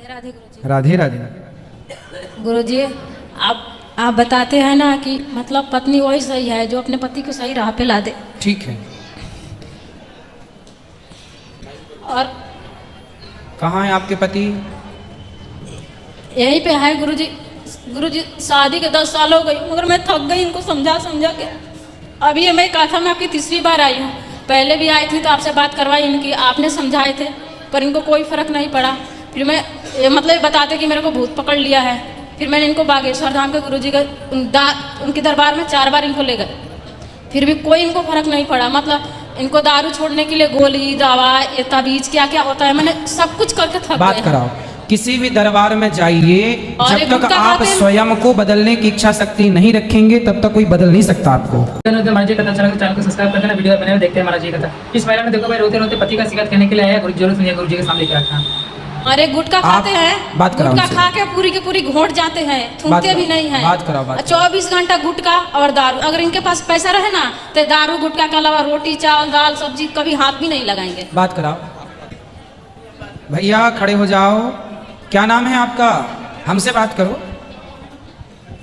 राधे गुरुजी। राधे राधे। गुरुजी, आप बताते हैं ना कि मतलब पत्नी वही सही है जो अपने पति को सही राह पे ला दे। ठीक है। और कहाँ है आपके पति? यहीं पे है गुरुजी। गुरुजी, शादी के 10 साल हो गई मगर मैं थक गई इनको समझा समझा के। अभी ये मैं कहा था मैं आपकी तीसरी बार आई हूँ। पहले भी आई थी तो आपसे बात करवाई इनकी, आपने समझाए थे पर इनको कोई फर्क नहीं पड़ा। फिर मैं ये मतलब बताते कि मेरे को भूत पकड़ लिया है। फिर मैंने इनको बागेश्वर धाम के गुरुजी का उनके दरबार में 4 बार इनको ले गए, फिर भी कोई इनको फर्क नहीं पड़ा। मतलब इनको दारू छोड़ने के लिए गोली दवा ये ताबीज क्या क्या होता है मैंने सब कुछ करके थक बात गए। कराओ। किसी भी दरबार में जाइए, और जब तक आप स्वयं को बदलने की इच्छा शक्ति नहीं रखेंगे तब तक कोई बदल नहीं सकता आपको। महाराज जी कथा चैनल को सब्सक्राइब करते हैं, वीडियो बने हुए देखते हैं महाराज जी कथा। इस महिला ने देखो भाई रोते रोते पति का शिकायत करने के लिए आया। गुरु जरूर सुनिए, गुरु जी के सामने क्या था। अरे गुटखा खाते हैं, बात कराओ गुटखा उनसे। खा के पूरी की पूरी घोट जाते हैं, थूकते भी नहीं है। बात कराओ, बात 24 घंटा गुटखा और दारू। अगर इनके पास पैसा रहे ना तो दारू गुटखा के अलावा रोटी चावल दाल सब्जी कभी हाथ भी नहीं लगाएंगे। बात कराओ। भैया खड़े हो जाओ। क्या नाम है आपका? हमसे बात करो।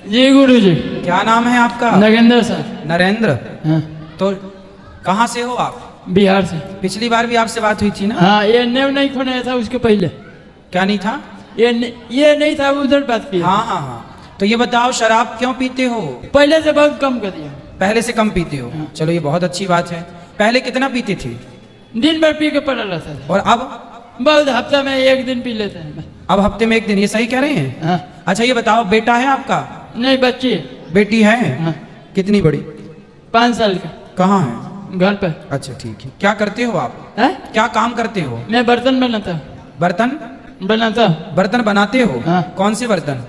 जी गुरु जी। क्या नाम है आपका? नगेंद्र सर। नरेंद्र। हाँ, तो कहाँ से हो आप? बिहार से। पिछली बार भी आपसे बात हुई थी ना? हाँ, ये नेव नहीं खोना था उसके पहले। क्या नहीं था? ये नहीं था, उधर बात की। हाँ हाँ हाँ। तो ये बताओ शराब क्यों पीते हो? पहले से बहुत कम कर दिया। पहले से कम पीते हो? हाँ। चलो ये बहुत अच्छी बात है। पहले कितना पीते थे? दिन भर पी के पड़ा रहता था। और अब? बहुत हफ्ता में 1 दिन पी लेते हैं। अब हफ्ते में 1 दिन, ये सही कह रहे हैं? हाँ। अच्छा ये बताओ, बेटा है आपका? नहीं, बच्ची। बेटी है? हाँ। कितनी बड़ी? 5 साल का। कहाँ है? घर पर। अच्छा ठीक है। क्या करते हो आप? है? क्या काम करते हो? मैं बर्तन बनाता हूँ। बर्तन बनाता। बर्तन बनाते हो? हाँ। कौन से बर्तन?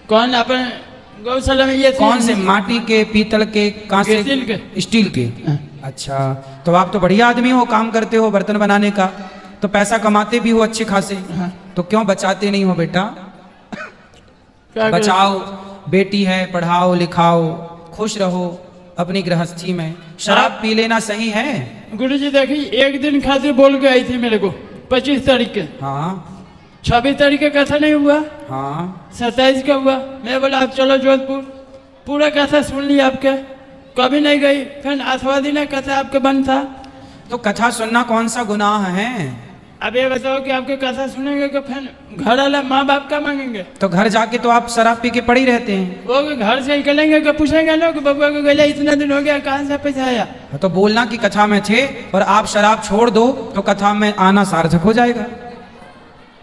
कौन अपन गौशाला में ये कौन से? माटी के, पीतल के, कांसे स्टील के। स्टील के। हाँ। अच्छा, तो आप तो बढ़िया आदमी हो, काम करते हो बर्तन बनाने का, तो पैसा कमाते भी हो अच्छे खासे। हाँ। तो क्यों बचाते नहीं हो बेटा? क्या करें? बचाओ, बेटी है, पढ़ाओ लिखाओ, खुश रहो अपनी गृहस्थी में। शराब पी लेना सही है? गुरु जी देखिए, 1 दिन खातिर बोल के आई थी मेरे को 25 तारीख के। हाँ 26 तारीख का कथा नहीं हुआ, हाँ 27 का हुआ। मैं बोला आप चलो जोधपुर, पूरा कथा सुन लिया आपके, कभी नहीं गई। फिर 8वां दिन कथा आपके बंद था। तो कथा सुनना कौन सा गुनाह है? अब ये बताओ कि आपके कथा सुनेंगे कि फिर घर वाला माँ बाप का मांगेंगे? तो घर जाके तो आप शराब पी के पड़ी रहते हैं। वो घर से निकलेंगे कि पूछेंगे ना कि बबुआ को गला इतना दिन हो गया कहाँ से पैसा आया। तो बोलना कि कथा में थे और आप शराब छोड़ दो तो कथा में आना सार्थक हो जाएगा।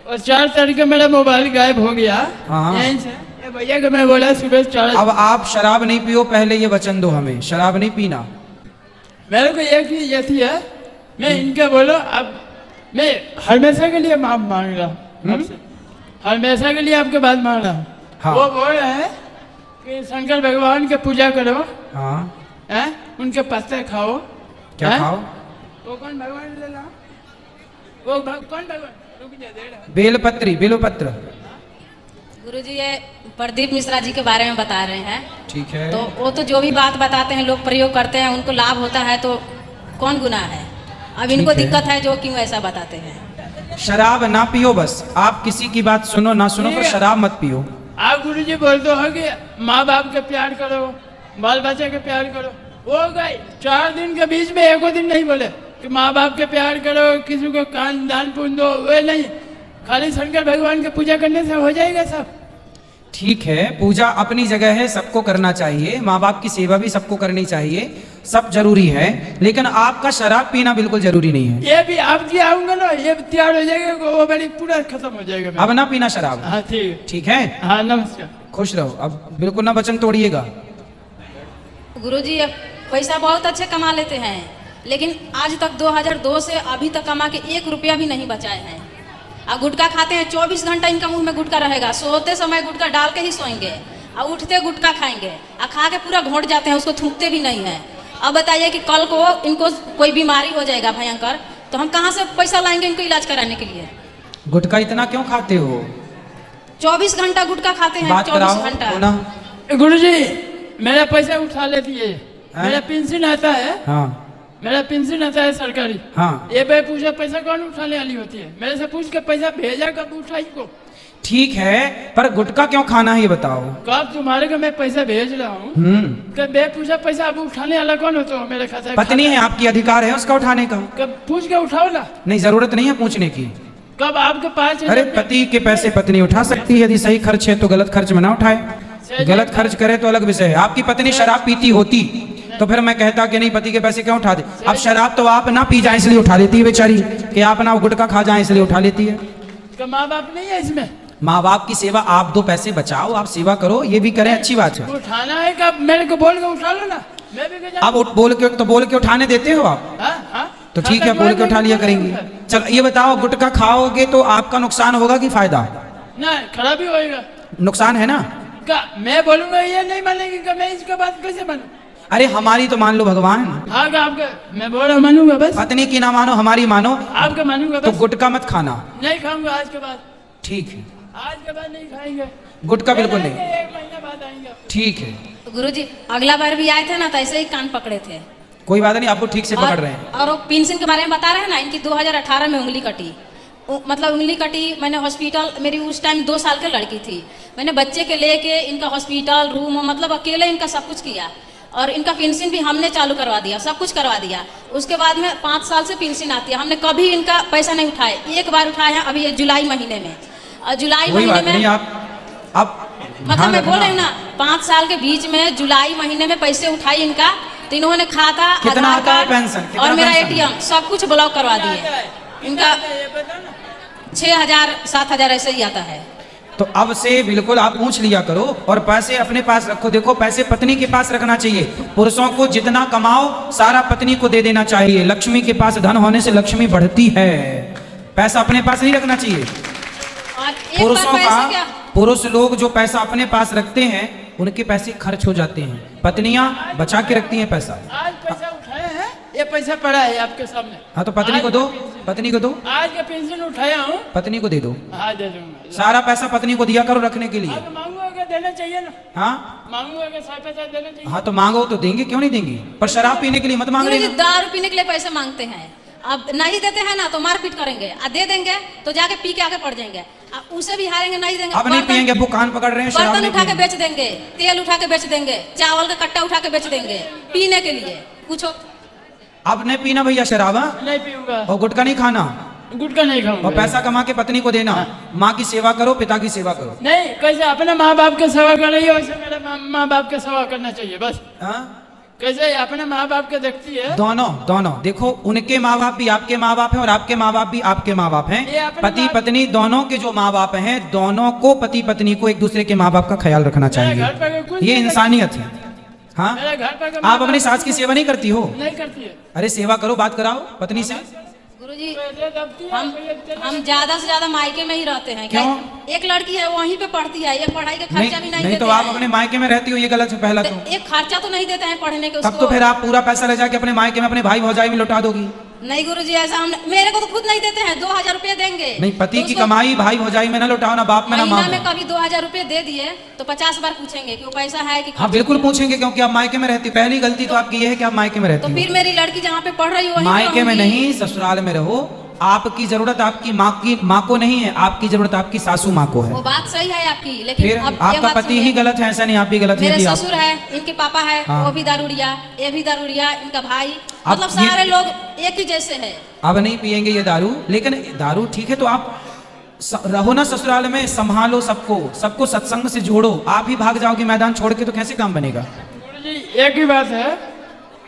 और 4 तारीख को मेरा मोबाइल गायब हो गया। हाँ। यहीं से ये भैया को मैं बोला सुबह 4। अब आप शराब नहीं पियो, पहले ये वचन दो हमें, शराब नहीं पीना। मेरे को एक ही ये थी है, मैं इनके बोलो अब मैं हमेशा के लिए माफ मांग रहा हूँ आपसे, हमेशा के लिए आपके बात मांग रहा हूँ। हाँ। वो बोल रहे हैं कि शंकर भगवान के पूजा करो, हाँ हैं? उनके पत्ते खाओ। क्या हैं? खाओ? वो कौन भगवान ले ला? वो कौन भगवान? रुक जा, दे रहा। बेलपत्री, बेलपत्र। गुरुजी, ये प्रदीप मिश्रा जी के बारे में बता रहे हैं। ठीक है। तो वो तो जो भी बात बताते हैं लोग प्रयोग करते हैं, उनको लाभ होता है तो कौन गुनाह है? अब इनको ठीक है। दिक्कत है जो क्यों ऐसा बताते हैं। शराब ना पियो, बस आप किसी की बात सुनो ना सुनो, पर ठीक है। शराब मत पियो। आप गुरुजी बोलते हो कि माँ बाप के प्यार करो, बाल बच्चे के प्यार करो। वो गए 4 दिन के बीच में 1 दिन नहीं बोले कि माँ बाप के प्यार करो, किसी को कान दान पुण्य दो, वे नहीं। खाली शंकर भगवान की पूजा करने से हो जाएगा सब। ठीक है, पूजा अपनी जगह है, सबको करना चाहिए, माँ बाप की सेवा भी सबको करनी चाहिए, सब जरूरी है, लेकिन आपका शराब पीना बिल्कुल जरूरी नहीं है। ये भी आप जी आऊंगा ना, ये भी तैयार हो जाएगा, वो बड़ी पूरा खत्म हो जाएगा मेरा। अब ना पीना शराब। हाँ ठीक है। ठीक है, हाँ नमस्कार। खुश रहो, अब बिल्कुल ना वचन तोड़िएगा। गुरुजी, अब पैसा बहुत अच्छे कमा लेते हैं, लेकिन आज तक 2002 से अभी तक कमा के 1 रुपया भी नहीं बचाए हैं। और गुटखा खाते हैं, 24 घंटा इनका मुंह में गुटखा रहेगा। सोते समय गुटखा डाल के ही सोएंगे और उठते गुटखा खाएंगे और खा के पूरा घोट जाते हैं, उसको थूकते भी नहीं है। अब बताइए कि कल को इनको कोई बीमारी हो जाएगा भयंकर, तो हम कहाँ से पैसा लाएंगे इनको इलाज कराने के लिए? गुटखा इतना क्यों खाते हो? 24 घंटा गुटखा खाते हैं, बात 24 कराओ घंटा। पुनः। गुरुजी मेरा पैसा उठा लेती है, हाँ? मेरा पेंशन आता है। हाँ मेरा पेंशन आता है सरकारी। हाँ ये भाई पूछा पैसा कौन उठाने वाली होती है, मेरे से पूछ के पैसा भेजा कब उठाई को। ठीक है, पर गुटखा क्यों खाना है ये बताओ। कब तुम्हारे को मैं पैसा भेज रहा हूँ, कब बे पूछा पैसा अब उठाने वाला कौन होता है मेरे खाता। पत्नी है आपकी, अधिकार है उसका उठाने का। कब पूछ के उठाओ ना। नहीं, जरूरत नहीं है पूछने की। कब आपके पास। अरे पति के पैसे पत्नी उठा सकती है, यदि सही खर्च है तो गलत खर्च में ना उठाए। गलत खर्च करे तो अलग विषय है। आपकी पत्नी शराब पीती होती तो फिर मैं कहता कि नहीं पति के पैसे क्यों उठा दे। अब शराब तो आप ना पी जाए इसलिए उठा लेती है बेचारी, कि आप ना गुटखा खा जाए इसलिए उठा लेती है। माँ बाप नहीं है इसमें। माँ बाप की सेवा, आप दो पैसे बचाओ, आप सेवा करो, ये भी करें, अच्छी बात है। उठाना है कब मेरे को बोल के उठा लो ना, मैं भी अब बोल के उठाने देते हो आप। हाँ? तो ठीक है, बोल के उठा लिया करेंगे। चलो ये बताओ, गुटखा खाओगे तो आपका नुकसान होगा कि फायदा? ना, खराबी होएगा। नुकसान है ना। मैं बोलूंगा ये नहीं मानेगी, मैं इसका बात कैसे मानूं? अरे हमारी तो मान लो भगवान। हाँ आपका मैं बोल रहा मानूंगा बस। पत्नी की ना मानो, हमारी मानो। आपका मानूंगा तो बस। गुटखा मत खाना। नहीं खाऊंगा आज के बाद। ठीक है, आज के बाद नहीं खाएंगे गुटखा बिल्कुल नहीं। 1 महीना बाद आएंगे। ठीक है, गुरुजी अगला बार भी आए थे ना तो ऐसे ही कान पकड़े थे। कोई बात नहीं, आपको ठीक से पकड़ रहे हैं। और वो पेंशन के बारे में बता रहे हैं ना, इनकी 2018 में उंगली कटी। मतलब उंगली कटी, मैंने हॉस्पिटल, मेरी उस टाइम 2 साल की लड़की थी, मैंने बच्चे के लेके इनका हॉस्पिटल रूम, मतलब अकेले इनका सब कुछ किया। और इनका पेंशन भी हमने चालू करवा दिया, सब कुछ करवा दिया। उसके बाद में 5 साल से पेंशन आती है, हमने कभी इनका पैसा नहीं उठाए। एक बार उठाए हैं अभी ये जुलाई महीने में। और जुलाई महीने में आप मतलब मैं बोल रही हूँ ना, 5 साल के बीच में जुलाई महीने में पैसे उठाई इनका, तो इन्होंने खाता, कितना आधार आता है कार्ड पेंशन? और मेरा पेंशन? ATM सब कुछ ब्लॉक करवा दिए। इनका 6,000 7,000 ऐसे ही आता है। तो अब से बिल्कुल आप पूछ लिया करो और पैसे अपने पास रखो। देखो, पैसे पत्नी के पास रखना चाहिए। पुरुषों को जितना कमाओ सारा पत्नी को दे देना चाहिए। लक्ष्मी के पास धन होने से लक्ष्मी बढ़ती है, पैसा अपने पास नहीं रखना चाहिए। और एक पुरुषों बार पैसे का, क्या, पुरुष लोग जो पैसा अपने पास रखते हैं उनके पैसे खर्च हो जाते हैं, पत्नियां बचा के रखती हैं पैसा। आज पैसा उठाया है, ये पैसा पड़ा है आपके सामने। हाँ तो पत्नी को दो, पत्नी को दो, आज का पेंशन उठाया हूँ, पत्नी को दे दो। हाँ दे दूंगा। सारा पैसा पत्नी को दिया करो रखने के लिए। अब मांगूंगा देना चाहिए ना। हाँ मांगूंगा कि 100 पैसा देना चाहिए। हाँ तो मांगो तो देंगे, क्यों नहीं देंगे। पर शराब पीने के लिए मत मांग गुरुजी लेना। दारू पीने के लिए पैसे मांगते हैं, अब नहीं देते हैं ना तो मारपीट करेंगे, और दे देंगे तो जाके पी के आके पड़ जाएंगे, उसे भी हारेंगे, नहीं देंगे। अब नहीं पियेंगे, वो कान पकड़ रहे हैं, शराब बर्तन नहीं उठा के पियेंगे। बेच देंगे, तेल उठा के बेच देंगे, चावल का कट्टा उठा के बेच देंगे पीने के लिए। पूछो, अब नहीं पीना भैया शराब, हाँ? नहीं पीऊंगा, और गुटखा नहीं खाना, गुटखा नहीं खाऊंगा। और पैसा कमा के पत्नी को देना। माँ की सेवा करो, पिता की सेवा करो। नहीं, कैसे अपने माँ बाप की सेवा कर रही है वैसे मेरे माँ बाप की सेवा करना चाहिए बस। हाँ? कैसे अपने माँ बाप के देखती है। दोनों दोनों देखो, उनके माँ बाप भी आपके माँ बाप हैं और आपके माँ बाप भी आपके माँ बाप ये हैं। अपने पति बाप- पत्नी दोनों के जो माँ बाप हैं, दोनों को, पति पत्नी को एक दूसरे के माँ बाप का ख्याल रखना मेरे घर चाहिए। पर कुछ ये नहीं इंसानियत है। हाँ, मेरे घर पर आप अपनी सास की सेवा नहीं करती हो? नहीं करती है। अरे सेवा करो, बात कराओ पत्नी से। गुरुजी पहले दबती है, हम ज्यादा से ज्यादा मायके में ही रहते हैं। क्या क्यों? एक लड़की है वहीं पे पढ़ती है, ये पढ़ाई का नहीं खर्चा भी नहीं नहीं देते तो आप हैं। अपने मायके में रहती हो, ये गलत है पहला तो। एक खर्चा तो नहीं देते हैं पढ़ने के तब उसको। तो फिर आप पूरा पैसा ले जाके अपने मायके में अपने भाई भौजाई में लौटा दोगी। नहीं गुरुजी, ऐसा हम, मेरे को तो खुद नहीं देते हैं, 2,000 रुपये देंगे। नहीं, पति तो की उसको कमाई भाई भौजाई में ना लौटाओ, ना बाप में ना माँ महीना में में। कभी 2,000 रुपये दे दिए तो 50 बार पूछेंगे कि वो पैसा है कि हाँ खर्च बिल्कुल किया। पूछेंगे, क्योंकि आप मायके में रहती। पहली गलती तो आपकी ये है कि आप मायके में तो रहती फिर हो। मेरी लड़की जहाँ पे पढ़ रही हो वहीं मायके में रहूंगी। नहीं, ससुराल में रहो। आपकी जरूरत आपकी माँ को नहीं है, आपकी जरूरत आपकी सासू माँ को है। वो बात सही है आपकी, लेकिन फिर अब ये आपका बात पति सुनिए। ही गलत है, ऐसा नहीं आप भी गलत है मेरे कि आप। ससुर है, इनके पापा है, हाँ। वो भी दारूड़िया, ये भी दारूड़िया, इनका भाई, अब मतलब ये- सारे लोग एक ही जैसे हैं। अब नहीं पियेंगे ये दारू, लेकिन दारू ठीक है तो आप रहो ना ससुराल में, संभालो सबको, सबको सत्संग से जोड़ो। आप ही भाग जाओगे मैदान छोड़ के तो कैसे काम बनेगा। गुरुजी एक ही बात है,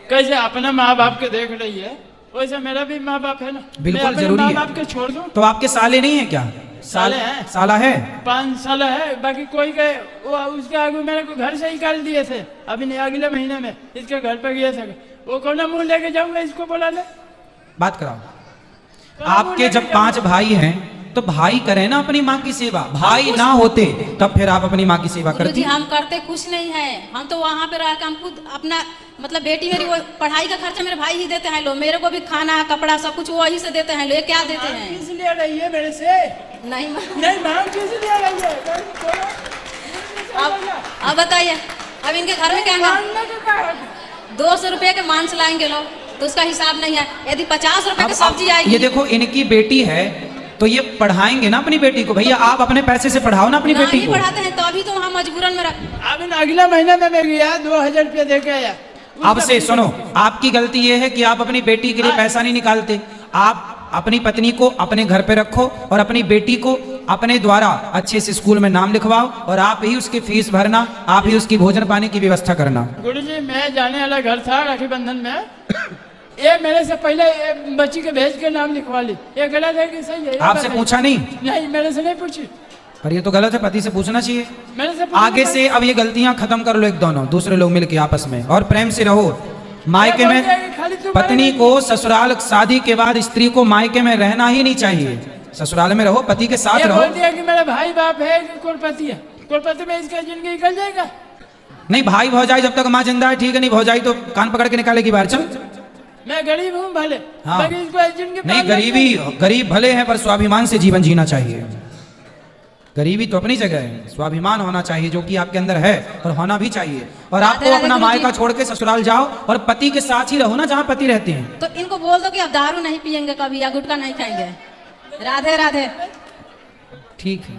कैसे अपने माँ बाप के देख रही है वैसे मेरा भी माँ बाप है ना। बिल्कुल मैं अपने जरूरी माँ है। बाप के छोड़ दूं। तो आपके साले नहीं है क्या? साले हैं। साला है? 5 साल है, बाकी कोई गए वो उसके आगे मेरे को घर से निकाल दिए थे। अभी नहीं, अगले महीने में इसके घर पे गए थे, वो कौन मुंह लेके जाऊंगा इसको बोला ले। बात कराओ। आपके जब 5 भाई हैं तो भाई करें ना अपनी माँ की सेवा। भाई ना होते तब फिर आप अपनी माँ की सेवा गुरुजी करती। हम करते कुछ नहीं है, हम तो वहाँ पे रह के हम खुद अपना, मतलब बेटी मेरी वो पढ़ाई का खर्चा मेरे भाई ही देते हैं लोग, मेरे को भी खाना कपड़ा सब कुछ वही से देते हैं लोग। ये क्या देते हैं? किस लिए रही है मेरे से? नहीं नहीं मांग किस लिए रही है? अब बताइए, अब इनके घर में क्या है? मांगने का क्या है? 200 रुपये के मांस लाएंगे लोग, तो उसका हिसाब नहीं है। यदि 50 रुपए की अब सब्जी आएगी, ये देखो इनकी बेटी है तो ये पढ़ाएंगे ना अपनी बेटी को। भैया आप अपने पैसे से पढ़ाओ ना अपनी बेटी नहीं को। पढ़ाते हैं तो अभी तो वहाँ मजबूरन में रख। अब इन अगला महीना में मैं गया 2000 रुपया दे के आया। अब से सुनो, आपकी गलती ये है कि आप अपनी बेटी के लिए पैसा नहीं निकालते। आप अपनी पत्नी को अपने घर पे रखो और अपनी बेटी को अपने द्वारा अच्छे से स्कूल में नाम लिखवाओ और आप ही उसकी फीस भरना, आप ही उसकी भोजन पानी की व्यवस्था करना। गुरुजी मैं जाने वाला घर था राखी बंधन में, ये मेरे से पहले ये बच्ची के भेज के नाम लिखवा ली। ये गलत है कि सही है? आपसे पूछा नहीं? नहीं, मेरे से नहीं पूछी। पर ये तो गलत है, पति से पूछना चाहिए। मेरे से पूछना आगे से अब ये गलतियां खत्म कर लो, एक दोनों दूसरे लोग मिलके आपस में, और प्रेम से रहो। मायके में पत्नी को ससुराल शादी के बाद स्त्री को मायके में रहना ही नहीं चाहिए। ससुराल में रहो, पति के साथ ये रहो। बोल दिया कि मेरा भाई बाप है कि कुलपति है, कुलपति में इसका जिंदगी निकल जाएगा। नहीं भाई भौजाई जब तक माँ जिंदा है ठीक है, नहीं भौजाई तो कान पकड़ के निकालेगी बाहर। चल मैं गरीब हूँ भले, हाँ। बाकी इसको जिंदगी नहीं, पालना गरीबी गरीब भले हैं पर स्वाभिमान से जीवन जीना चाहिए। गरीबी तो अपनी जगह है, स्वाभिमान होना चाहिए जो कि आपके अंदर है और होना भी चाहिए। और आपको राधे अपना गुरुजी। मायका छोड़ के ससुराल जाओ और पति के साथ ही रहो ना जहाँ पति रहते हैं। तो इनको बोल दो कि अब दारू नहीं पियेंगे कभी या गुटखा नहीं खाएंगे। राधे राधे। ठीक है।